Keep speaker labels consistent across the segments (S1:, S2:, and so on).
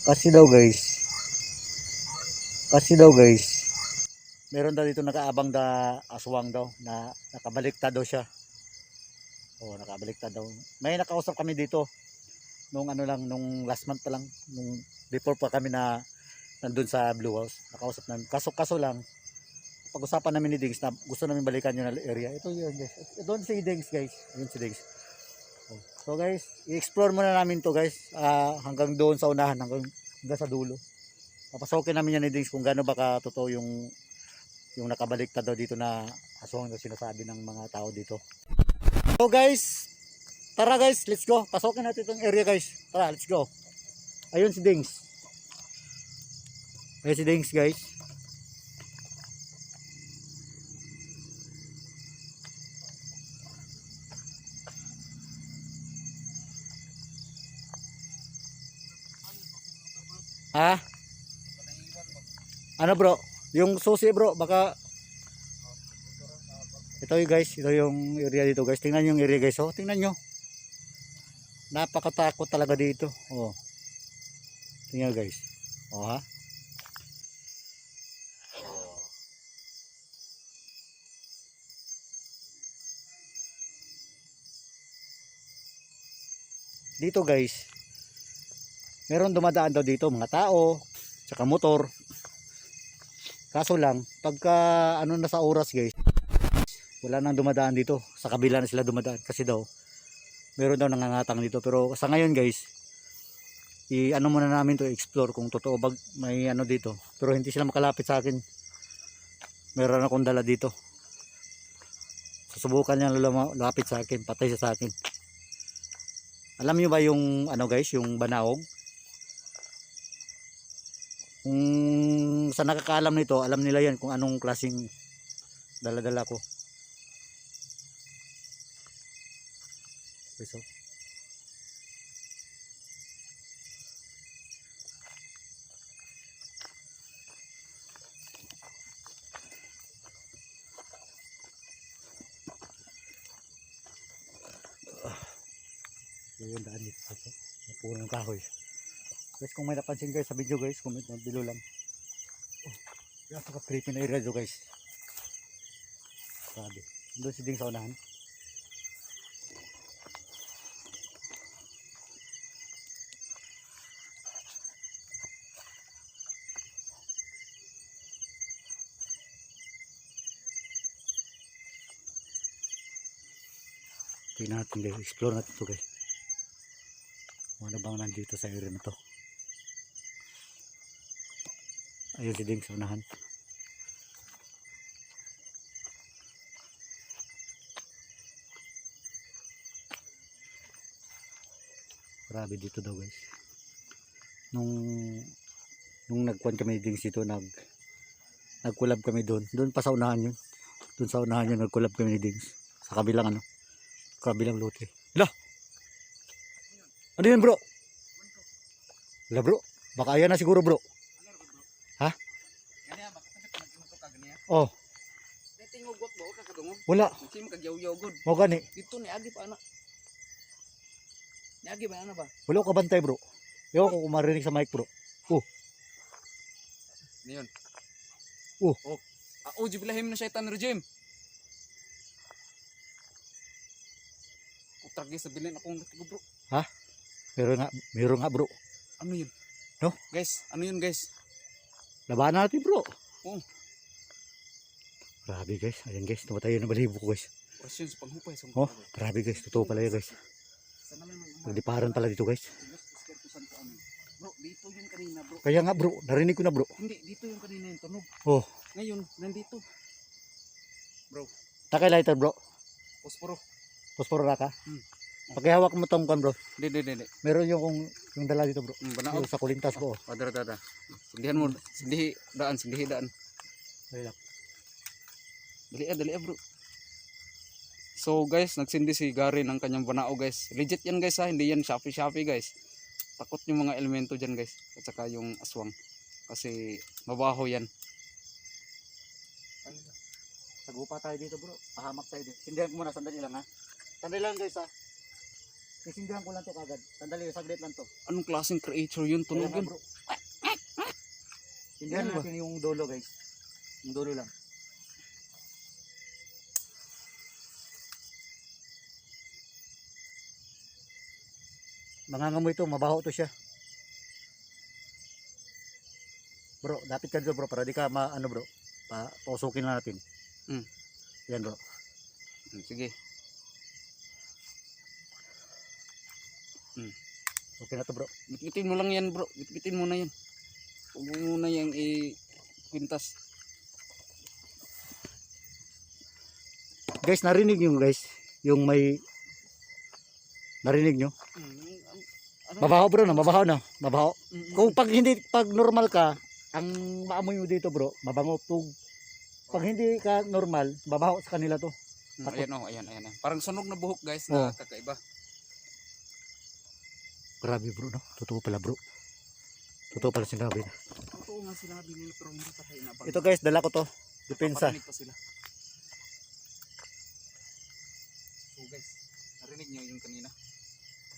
S1: Kasi daw guys, kasi daw guys, meron daw dito nakaabang da aswang daw na nakabaliktad daw siya. Oh, nakabaliktad daw. May nakausap kami dito nung ano lang, nung last month pa lang, nung before pa kami na nandun sa Blue House. Nakausap namin. Kaso lang, pag-usapan namin ni Dings na gusto namin balikan yung area. Ito yun guys. Ito si Dings guys. Yun si Dings. Oh. So guys, i-explore muna namin to guys. Hanggang doon sa unahan, hanggang sa dulo. Papasokin namin yan ni Dings kung gaano ba katotoo yung nakabaliktad daw dito na aswang na sinasabi ng mga tao dito. So guys, tara guys, let's go. Pasokin natin itong area guys. Tara, let's go. Ayun si Dings. Ayun si Dings guys. Ha? Ano bro? Yung susi bro, baka ito yung guys, ito yung area dito guys. Tingnan yung area guys, oh. Tingnan nyo. Napakatakot talaga dito. Oh. Tingnan guys. Oh ha. Dito guys, meron dumadaan daw dito mga tao, tsaka motor. Kaso lang, pagka ano na sa oras guys, wala nang dumadaan dito. Sa kabila na sila dumadaan kasi daw meron daw nangangatang dito. Pero sa ngayon guys, i-ano muna namin to, explore kung totoo bag may ano dito. Pero hindi sila makalapit sa akin. Meron akong dala dito. Susubukan niya lumapit sa akin, patay siya sa akin. Alam niyo ba yung ano guys, yung banaog? Kung sa nakakaalam nito, alam nila yan kung anong klaseng dala-dala ko. So, yung daan dito sa puno ng kahoy. Guys, kung may napansin guys sa video guys, comment na below lang. Oh, kaya sa creepy na area dito guys. Grabe. Doon si Ding sa unahan. Tingnan natin guys, explore natin ito guys. Ano bang nandito sa area na to? Ayun si Ding sa unahan. Grabe dito daw guys. Nung nagkuhan kami Ding dito, nagkulab kami doon. Doon pa sa unahan yun. Doon sa unahan yun nagkulab kami ni Dings. Sa kabilang ano? Kabilang lote. Lah! Ano yun bro? Lah bro, baka ayan na siguro bro. Ha? Oh. Wala. Mau gani.
S2: Dito ni agi pa ana. Ni agi ba ana ba?
S1: Wala ko bantay bro. Ewan ko kung marinig sa mic bro. Oh.
S2: Niyon.
S1: Oh.
S2: Oh. A'udzu billahi minasyaitonir rajim. Utragi sa bilin akong natigo bro.
S1: Ha? Meron nga bro.
S2: Ano yun?
S1: No?
S2: Guys, ano yun guys?
S1: Labanan natin bro.
S2: Oh.
S1: Grabe guys. Ayan guys. Tumatayo na balibo ko guys.
S2: Question sa panghupay sa
S1: Oh. Grabe guys. Totoo pala yun guys. Nagdiparan pala dito guys.
S2: Bro, dito yun kanina bro.
S1: Kaya nga bro. Narinig ko na bro.
S2: Hindi, dito yung kanina yung tunog.
S1: Oh.
S2: Ngayon, nandito. Bro,
S1: Takay lighter bro.
S2: posporo.
S1: Posporo na ka.
S2: Hmm.
S1: Pakihawak mo tong kan bro.
S2: Hindi.
S1: Meron yung dala dito bro.
S2: Banaog.
S1: Yung sa kulintas ko.
S2: Dada. Sindihan mo, sindihi daan.
S1: Ayun.
S2: Dali bro. So guys, nagsindi si Gary ng kanyang banao guys. Legit yan guys ha, hindi yan Shopee guys. Takot yung mga elemento dyan guys. At saka yung aswang. Kasi mabaho yan.
S1: Tagupa tayo dito bro. Pahamak tayo dito. Sindihan ko muna, sandali lang ha. Sandali lang guys ha. Sisindihan ko lang to kagad. Sandali, saglit lang to.
S2: Anong klaseng creature yun? Tunog
S1: Kaya nga,
S2: yun.
S1: bro. Sindihan
S2: Ano ba?
S1: natin yung dulo guys. Yung dulo lang. Mangangamoy to, mabaho to siya. Bro, dapit ka dito bro para di ka ano bro. Pausukin lang natin.
S2: Mm.
S1: Yan bro.
S2: Sige.
S1: Okay na to bro.
S2: Bitbitin mo lang yan bro. Bitbitin mo na yan. Huwag mo muna yung i-kwintas.
S1: Guys, narinig nyo guys. Yung may... Narinig nyo?
S2: Ano?
S1: Mabaho bro no, mabaho no. Mabaho.
S2: Mm-mm.
S1: Kung pag normal ka, ang maamoy mo dito bro, mabango. Pag hindi ka normal, mabaho sa kanila to.
S2: Ayan oh, ayan, ayan. Parang sunog na buhok guys
S1: Oh.
S2: na kakaiba.
S1: Grabe bro no. Totoo pala bro. Totoo pala sinabi.
S2: Totoo nga sinabi nila pero hindi pa tayo nabang.
S1: Ito guys, dala ko to. Depensa.
S2: Paparinig pa sila. So guys, narinig nyo yung kanina.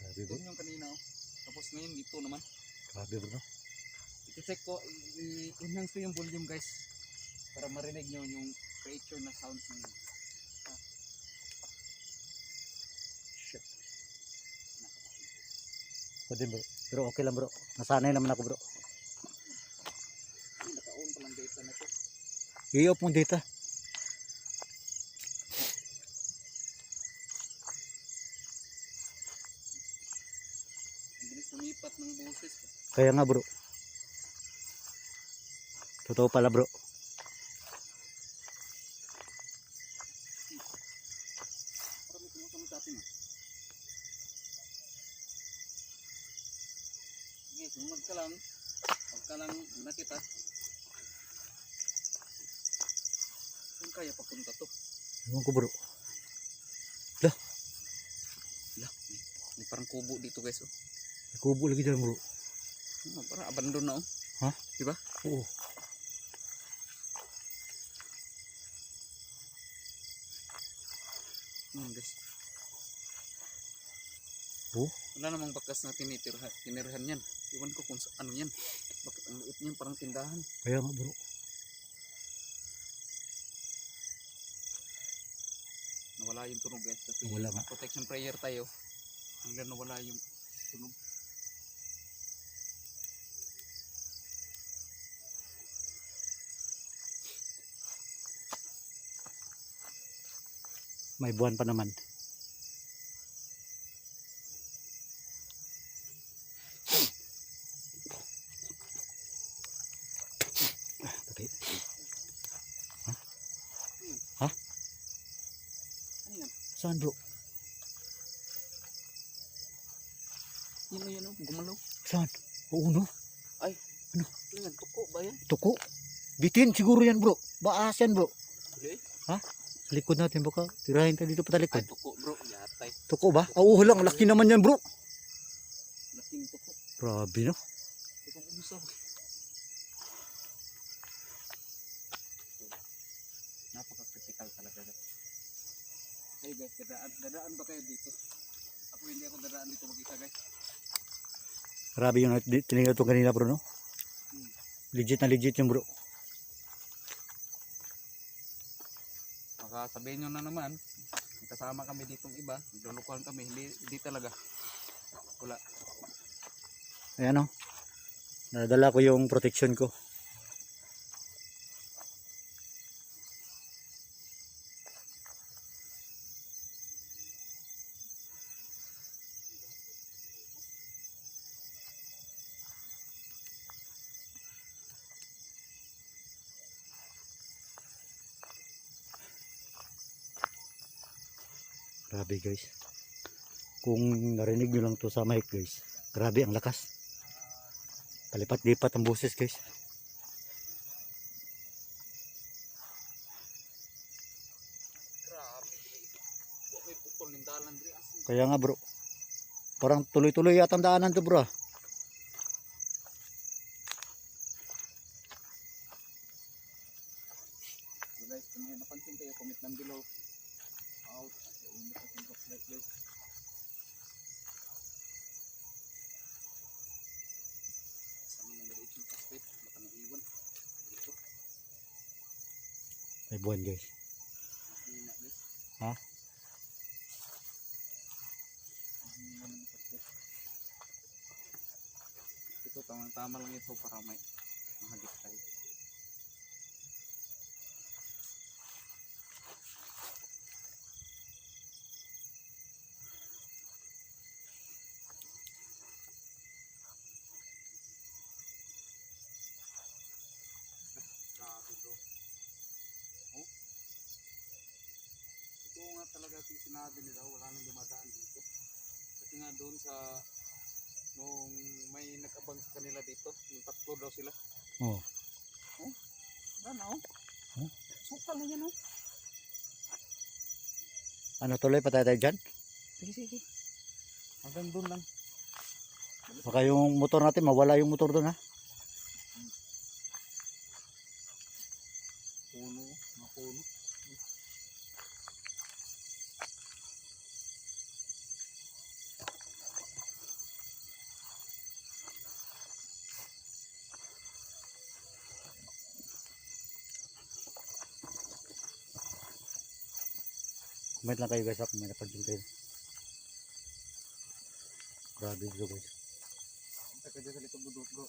S1: Grabe bro.
S2: Yun yung kanina oh. Tapos ngayon dito naman.
S1: Grabe bro no.
S2: I-check ko, i-enhance ko yung volume guys. Para marinig nyo yung creature na sounds ng
S1: Shit. Pwede bro. Pero okay lang bro. Nasanay naman ako bro.
S2: naka-on pa lang data na to.
S1: I-off mong data.
S2: Ang bilis lumipat ng boses.
S1: Kaya nga bro. Totoo pala bro.
S2: Parang may tumusunod sa atin ah. Sige, sumunod ka lang. Huwag ka lang nakita. Kung kaya papunta to.
S1: Ewan ko bro.
S2: Lah, may parang kubo dito guys oh.
S1: May kubo lagi dyan bro.
S2: Parang abandon na oh.
S1: Ha?
S2: Diba?
S1: Oo.
S2: Guys.
S1: Oh?
S2: Wala namang bakas na tinirhan yan. Iwan ko kung ano yan. Bakit ang liit niyan parang tindahan.
S1: Kaya nga bro.
S2: Nawala yung tunog guys. Kasi
S1: Wala nga.
S2: protection prayer tayo. Hanggang nawala yung tunog.
S1: May buwan pa naman. Patay. Ha?
S2: Ano yan?
S1: Saan bro?
S2: Yan o yan o. Gumalaw.
S1: Saan? Oo no?
S2: Ano yan? Tuko ba yan?
S1: Tuko. Bitin siguro yan bro. Baas yan bro.
S2: Okay.
S1: Ha? Sa likod natin baka tirahin ka dito pa
S2: Ay
S1: talikod.
S2: tuko bro. Yatay.
S1: Tuko ba? Oo lang. Laki naman yan bro.
S2: Laking tuko.
S1: Grabe no?
S2: Ito kung gusto. Napaka-critical talaga guys. Hey guys, dadaan ba kayo dito? Ako hindi ako dadaan dito mag-isa guys.
S1: Grabe yung tinignan ito kanina bro no? Legit na legit yung bro.
S2: Baka sabihin nyo na naman, kasama kami ditong iba, naglulukuhan kami, hindi talaga. Wala.
S1: Ayan o. Nadala ko yung protection ko. Grabe guys. Kung narinig nyo lang to sa mic guys. Grabe ang lakas. Palipat-lipat ang boses guys.
S2: Grabe. May putol ng dalan rin.
S1: Kaya nga bro. Parang tuloy-tuloy yata ang daanan to bro.
S2: So guys, kung may napansin kayo, comment lang below. Out. Like guys.
S1: May buwan guys.
S2: Hina, guys.
S1: Ha?
S2: Hina ng putik. Ito tama lang ito para may mahagip tayo. Grabe bro. Oh. Ito nga talaga sinabi nila, wala nang dumadaan dito. Kasi nga doon sa nung may nag-abang sa kanila dito, yung tatlo daw sila.
S1: Oh.
S2: Wala na oh.
S1: Hmm?
S2: Sukal na yan oh.
S1: Ano tuloy patay tayo dyan?
S2: Sige sige. Hanggang doon lang.
S1: Baka yung motor natin mawala yung motor doon ha.
S2: Puno, mga puno.
S1: Comment lang kayo guys kung may napansin kayo. Grabe dito guys.
S2: Punta ka dyan sa likod budot bro.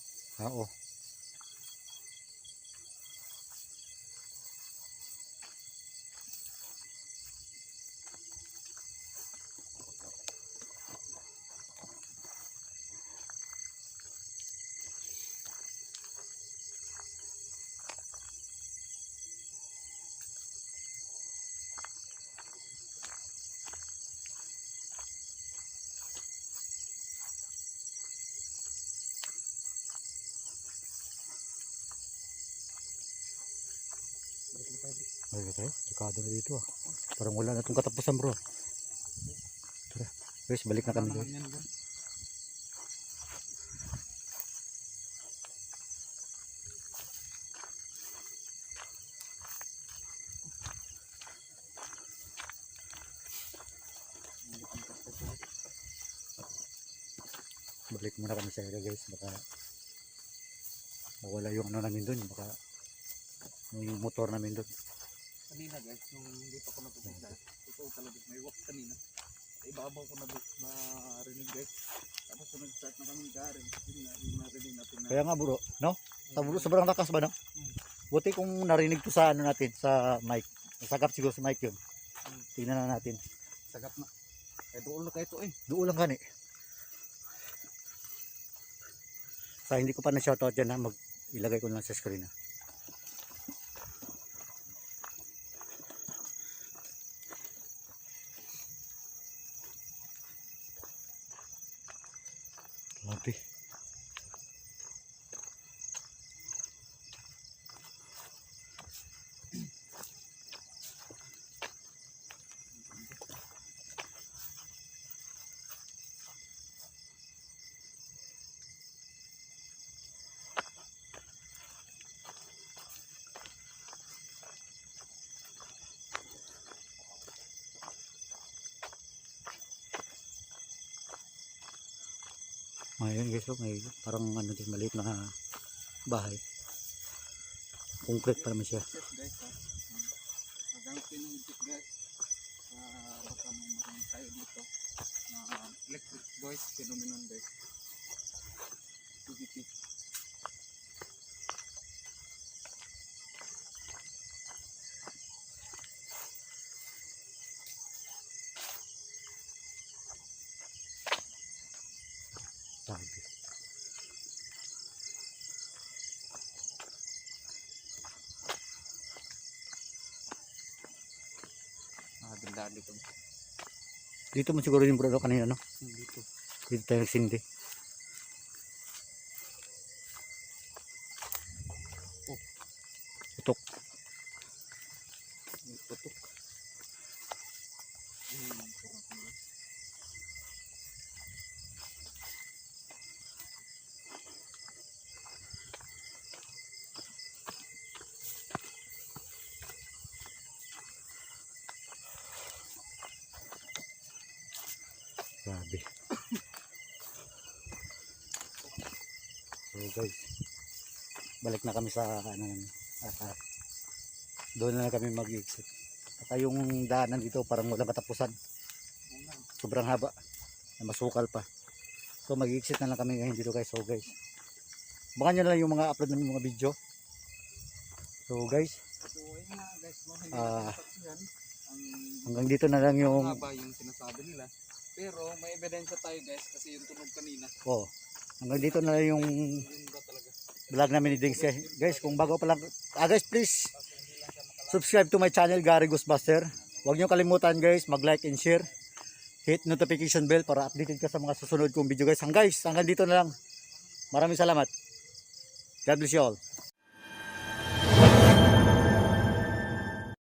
S1: Oo. Ay tayo, dekado na dito ah. Parang wala na itong katapusan bro. Tara, guys, balik na kami guys.
S2: Yan, bro.
S1: Balik muna kami sa area guys. Baka mawala yung ano namin dun. Baka yung motor namin dun.
S2: Kanina guys, nung hindi pa ako napupunta, ito talaga may walk kanina. Sa ibabaw ko narinig guys. Tapos kung nag-start na kami garin, yun na, yung narinig natin na.
S1: Kaya nga bro, no? Sobrang lakas ba no? Buti kung narinig to sa ano natin, sa mic. Nasagap siguro sa mic yun. Tingnan na natin.
S2: Sagap na. Kaya doon na kayo ito eh.
S1: Doon lang gani. Sa hindi ko pa na-shoutout dyan ha, ilagay ko na lang sa screen ha. Grabe. Ayun guys, oh, may parang ano din maliit na bahay. Concrete pa naman siya.
S2: Yes guys ha. Hanggang pinunggit guys. Baka may marinig tayo dito. Electric voice phenomenon guys. PVP.
S1: Sabi.
S2: Ganda dito.
S1: Dito mo siguro yung bro kanina no?
S2: Dito.
S1: Dito tayo nagsindi.
S2: Oh.
S1: Putok.
S2: May putok.
S1: Grabe. So guys, balik na kami sa ano Doon na lang kami mag-exit. Saka yung daanan dito parang walang katapusan. Sobrang haba. Na masukal pa. So mag-exit na lang kami ngayon dito guys. So guys, baka nyo na lang yung mga upload ng mga video. So guys,
S2: So ayun nga guys, no, hindi
S1: Ah,
S2: natin yan. Ang
S1: hanggang dito na lang yung
S2: haba yung sinasabi nila. Pero may ebidensya tayo guys kasi yung tunog kanina.
S1: hanggang dito na lang yung
S2: Yun ba talaga?
S1: vlog namin ni Dings. Guys, kung bago pa lang, guys, please subscribe to my channel, Gary Ghostbuster. Huwag nyo kalimutan guys, mag-like and share. Hit notification bell para updated ka sa mga susunod kong video guys. Hanggang dito na lang. Maraming salamat. God bless you all.